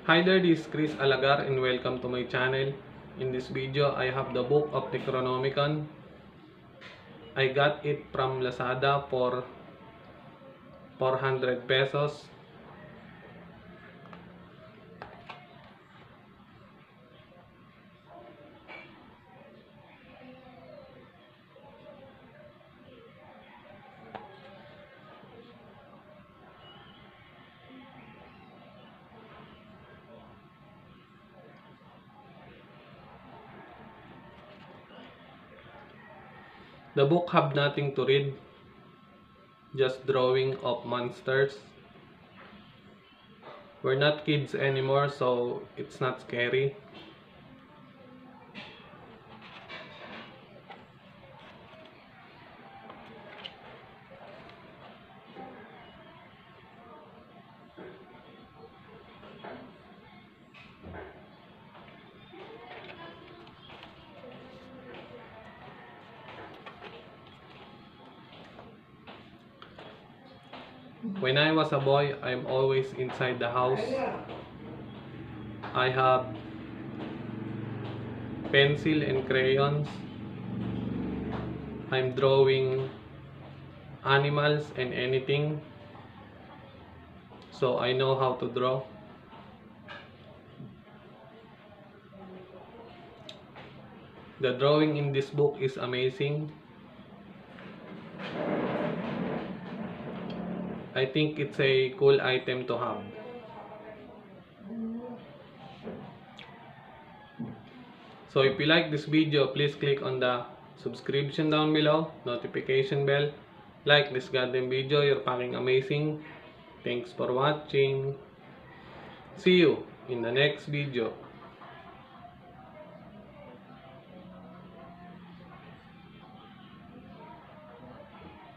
Hi there, this is Chris Alagar and welcome to my channel. In this video, I have the book of Necronomicon. I got it from Lazada for 400 pesos. The book have nothing to read, just drawing of monsters. We're not kids anymore, so it's not scary. When I was a boy, I'm always inside the house. I have pencil and crayons. I'm drawing animals and anything, so I know how to draw. The drawing in this book is amazing. I think it's a cool item to have. So if you like this video, please click on the subscription down below, notification bell, like this goddamn video, you're fucking amazing. Thanks for watching. See you in the next video.